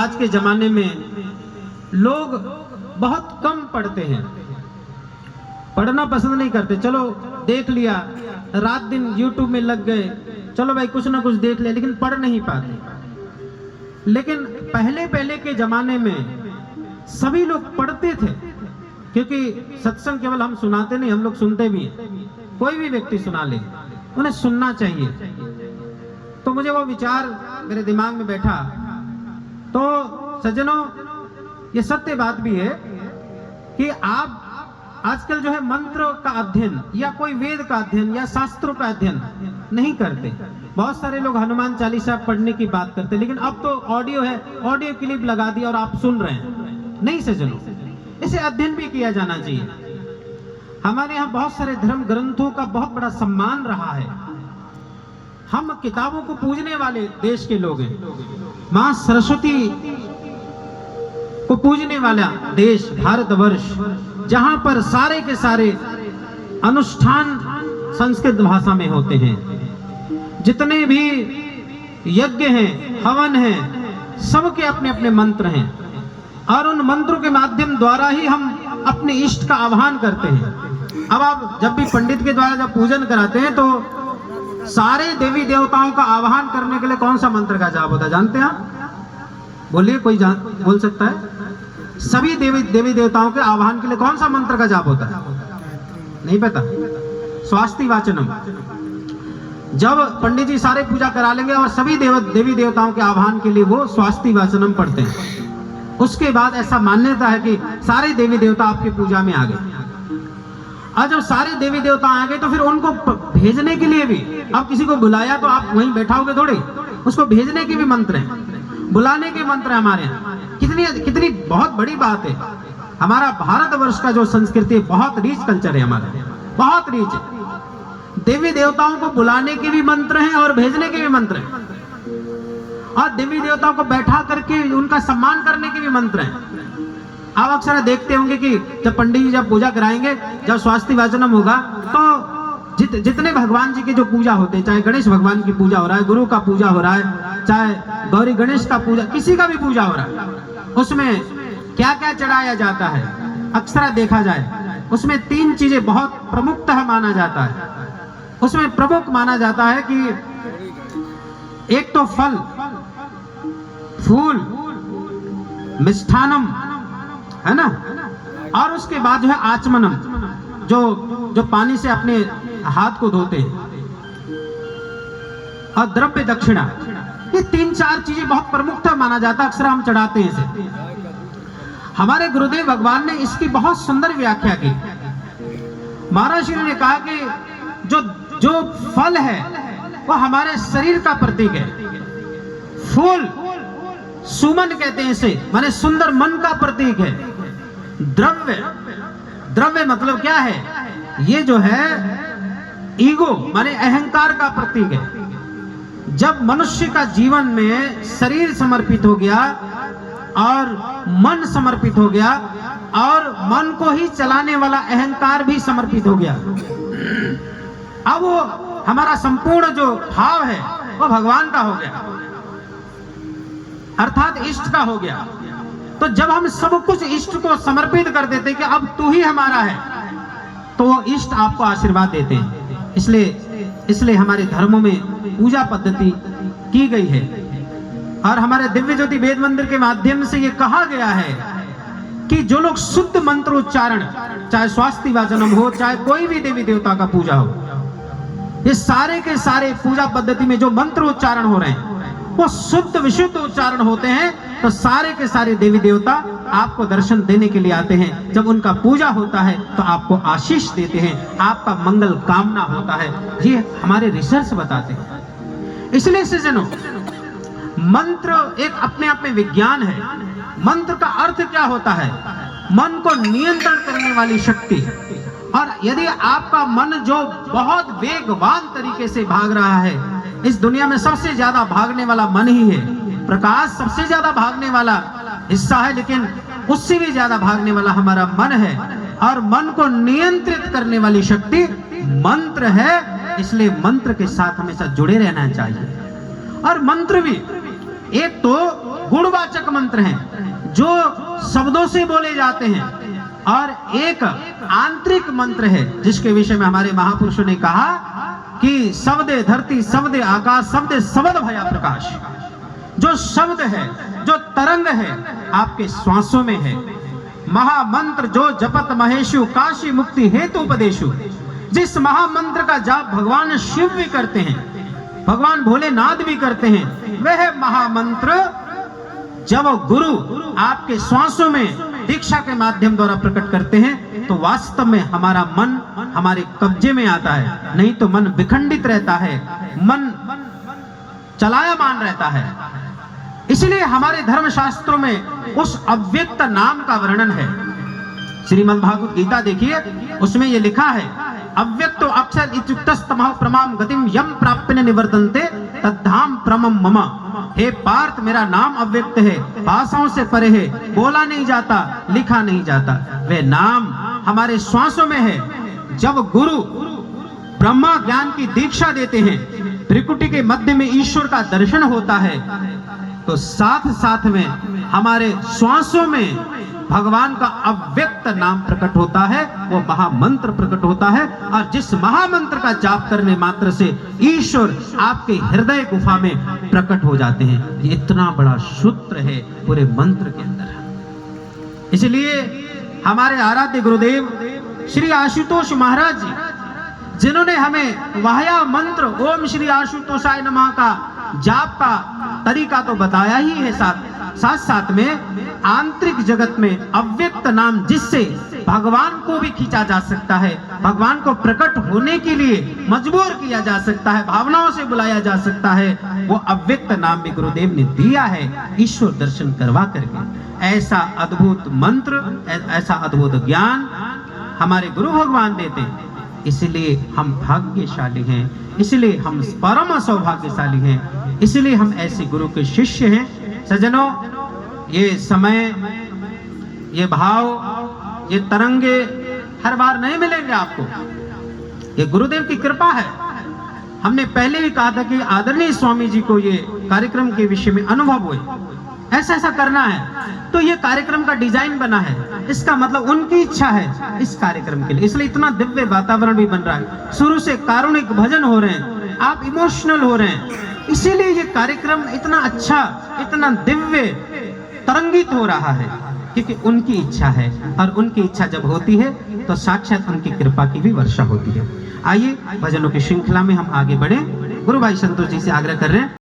आज के जमाने में लोग बहुत कम पढ़ते हैं, पढ़ना पसंद नहीं करते। चलो देख लिया, रात दिन यूट्यूब में लग गए, चलो भाई कुछ ना कुछ देख लिया, लेकिन पढ़ नहीं पाते। लेकिन पहले के जमाने में सभी लोग पढ़ते थे, क्योंकि सत्संग केवल हम सुनाते नहीं, हम लोग सुनते भी हैं। कोई भी व्यक्ति सुना ले, उन्हें सुनना चाहिए। तो मुझे वो विचार मेरे दिमाग में बैठा। तो सज्जनों, ये सत्य बात भी है कि आप आजकल जो है मंत्र का अध्ययन या कोई वेद का अध्ययन या शास्त्रों का अध्ययन नहीं करते। बहुत सारे लोग हनुमान चालीसा पढ़ने की बात करते, लेकिन अब तो ऑडियो है, ऑडियो क्लिप लगा दिया और आप सुन रहे हैं। नहीं सज्जनों, इसे अध्ययन भी किया जाना चाहिए। हमारे यहाँ बहुत सारे धर्म ग्रंथों का बहुत बड़ा सम्मान रहा है। हम किताबों को पूजने वाले देश के लोग हैं। मां सरस्वती को पूजने वाला देश भारतवर्ष, जहां पर सारे के सारे अनुष्ठान संस्कृत भाषा में होते हैं। जितने भी यज्ञ हैं, हवन हैं, सबके अपने अपने मंत्र हैं, और उन मंत्रों के माध्यम द्वारा ही हम अपने इष्ट का आह्वान करते हैं। अब आप जब भी पंडित के द्वारा जब पूजन कराते हैं तो सारे देवी देवताओं का आह्वान करने के लिए कौन सा मंत्र का जाप होता है, जानते हैं आप? बोलिए, कोई बोल सकता है? सभी देवी देवताओं के आह्वान के लिए कौन सा मंत्र का जाप होता है? नहीं पता? स्वास्ति वाचनम। जब पंडित जी सारे पूजा करा लेंगे और सभी देवी देवताओं के आह्वान के लिए वो स्वास्ति वाचनम पढ़ते हैं। उसके बाद ऐसा मान्यता है कि सारे देवी देवता आपकी पूजा में आ गए। और जब सारे देवी देवता आ गए तो फिर उनको भेजने के लिए भी, अब किसी को बुलाया तो आप वहीं बैठाओगे थोड़ी, उसको भेजने के भी मंत्र हैं, बुलाने के मंत्र हैं हमारे यहाँ। कितनी बहुत बड़ी बात है। हमारा भारतवर्ष का जो संस्कृति है, बहुत रिच कल्चर है हमारा, बहुत रिच है। देवी देवताओं को बुलाने के भी मंत्र हैं और भेजने के भी मंत्र हैं, और देवी देवताओं को बैठा करके उनका सम्मान करने के भी मंत्र हैं। आप अक्सर देखते होंगे कि जब पंडित जी जब पूजा कराएंगे, जब स्वास्ति वाचनम होगा, तो जितने भगवान जी की जो पूजा होते हैं, चाहे गणेश भगवान की पूजा हो रहा है, गुरु का पूजा हो रहा है, चाहे गौरी गणेश का पूजा, किसी का भी पूजा हो रहा है, उसमें क्या क्या चढ़ाया जाता है अक्सर देखा जाए, उसमें 3 चीजें बहुत प्रमुखतः माना जाता है। उसमें प्रमुख माना जाता है कि एक तो फल, फूल, मिष्ठानम, है ना, और उसके बाद जो है आचमनम, जो पानी से अपने हाथ को धोते हैं, और द्रव्य दक्षिणा। ये 3-4 चीजें बहुत प्रमुखता माना जाता है, अक्सर हम चढ़ाते हैं इसे। हमारे गुरुदेव भगवान ने इसकी बहुत सुंदर व्याख्या की। महाराज श्री ने कहा कि जो फल है वो हमारे शरीर का प्रतीक है। फूल सुमन कहते हैं इसे, माने सुंदर मन का प्रतीक है। द्रव्य मतलब क्या है? ये जो है ईगो माने अहंकार का प्रतीक है। जब मनुष्य का जीवन में शरीर समर्पित हो गया और मन समर्पित हो गया, और मन को ही चलाने वाला अहंकार भी समर्पित हो गया, अब वो हमारा संपूर्ण जो भाव है वो भगवान का हो गया, अर्थात इष्ट का हो गया। तो जब हम सब कुछ इष्ट को समर्पित कर देते कि अब तू ही हमारा है, तो वो इष्ट आपको आशीर्वाद देते हैं। इसलिए हमारे धर्मों में पूजा पद्धति की गई है, और हमारे दिव्य ज्योति वेद मंदिर के माध्यम से ये कहा गया है कि जो लोग शुद्ध मंत्रोच्चारण, चाहे स्वास्ति वाचनम हो, चाहे कोई भी देवी देवता का पूजा हो, ये सारे के सारे पूजा पद्धति में जो मंत्र उच्चारण हो रहे हैं वो शुद्ध विशुद्ध उच्चारण होते हैं। तो सारे के सारे देवी देवता आपको दर्शन देने के लिए आते हैं। जब उनका पूजा होता है तो आपको आशीष देते हैं, आपका मंगल कामना होता है। ये हमारे रिसर्च बताते हैं। इसलिए सज्जनों, मंत्र एक अपने आप में विज्ञान है। मंत्र का अर्थ क्या होता है? मन को नियंत्रण करने वाली शक्ति। और यदि आपका मन जो बहुत वेगवान तरीके से भाग रहा है, इस दुनिया में सबसे ज्यादा भागने वाला मन ही है। प्रकाश सबसे ज्यादा भागने वाला हिस्सा है, लेकिन उससे भी ज्यादा भागने वाला हमारा मन है, और मन को नियंत्रित करने वाली शक्ति मंत्र है। इसलिए मंत्र के साथ हमेशा जुड़े रहना चाहिए। और मंत्र भी एक तो गुणवाचक मंत्र हैं जो शब्दों से बोले जाते हैं, और एक आंतरिक मंत्र है जिसके विषय में हमारे महापुरुषों ने कहा कि शब्द धरती, शब्द आकाश, शब्द शब्द भया प्रकाश। जो शब्द है, जो तरंग है, आपके श्वासों में है। महामंत्र जो जपत महेशु, काशी मुक्ति हेतु उपदेशु। जिस महामंत्र का जाप भगवान शिव भी करते हैं, भगवान भोलेनाथ भी करते हैं, वह महामंत्र जब गुरु आपके श्वासों में दीक्षा के माध्यम द्वारा प्रकट करते हैं तो वास्तव में हमारा मन हमारे कब्जे में आता है। नहीं तो मन विखंडित रहता है, मन चलायमान रहता है। इसलिए हमारे धर्म शास्त्रों में उस अव्यक्त नाम का वर्णन है। श्रीमद् भागवत गीता देखिए, उसमें ये लिखा है, अव्यक्तो अक्षर इत्युक्तस्तमः प्रमाम गतिम यम प्राप्य निवर्तन्ते तद्धाम परमम मम। हे पार्थ, मेरा नाम अव्यक्त है, भाषाओं से परे है, बोला नहीं जाता, लिखा नहीं जाता। वे नाम हमारे श्वासों में है। जब गुरु ब्रह्मा ज्ञान की दीक्षा देते हैं, त्रिकुटी के मध्य में ईश्वर का दर्शन होता है, तो साथ साथ में हमारे श्वासों में भगवान का अव्यक्त नाम प्रकट होता है, वो महामंत्र प्रकट होता है। और जिस महामंत्र का जाप करने मात्र से ईश्वर आपके हृदय गुफा में प्रकट हो जाते हैं। ये इतना बड़ा सूत्र है पूरे मंत्र के अंदर। इसलिए हमारे आराध्य गुरुदेव श्री आशुतोष महाराज जी, जिन्होंने हमें वाह्या मंत्र ओम श्री आशुतोषाय नमः का जाप का तरीका तो बताया ही है, साथ साथ में आंतरिक जगत में अव्यक्त नाम जिससे भगवान को भी खींचा जा सकता है, भगवान को प्रकट होने के लिए मजबूर किया जा सकता है, भावनाओं से बुलाया जा सकता है, वो अव्यक्त नाम भी गुरुदेव ने दिया है ईश्वर दर्शन करवा करके। ऐसा अद्भुत मंत्र, ऐसा अद्भुत ज्ञान हमारे गुरु भगवान देते हैं। इसलिए हम भाग्यशाली हैं, इसलिए हम परम सौभाग्यशाली हैं, इसलिए हम ऐसे गुरु के शिष्य हैं। सज्जनों, ये समय, ये भाव, ये तरंगे हर बार नहीं मिलेंगे आपको। ये गुरुदेव की कृपा है। हमने पहले भी कहा था कि आदरणीय स्वामी जी को ये कार्यक्रम के विषय में अनुभव हुए, ऐसा ऐसा करना है, तो ये कार्यक्रम का डिजाइन बना है। इसका मतलब उनकी इच्छा है इस कार्यक्रम के लिए, इसलिए इतना दिव्य वातावरण भी बन रहा है। शुरू से कारुणिक भजन हो रहे हैं, आप इमोशनल हो रहे हैं, इसीलिए ये कार्यक्रम इतना अच्छा, इतना दिव्य तरंगित हो रहा है, क्योंकि उनकी इच्छा है। और उनकी इच्छा जब होती है तो साक्षात उनकी कृपा की भी वर्षा होती है। आइए भजनों की श्रृंखला में हम आगे बढ़े। गुरु भाई संतोष जी से आग्रह कर रहे हैं।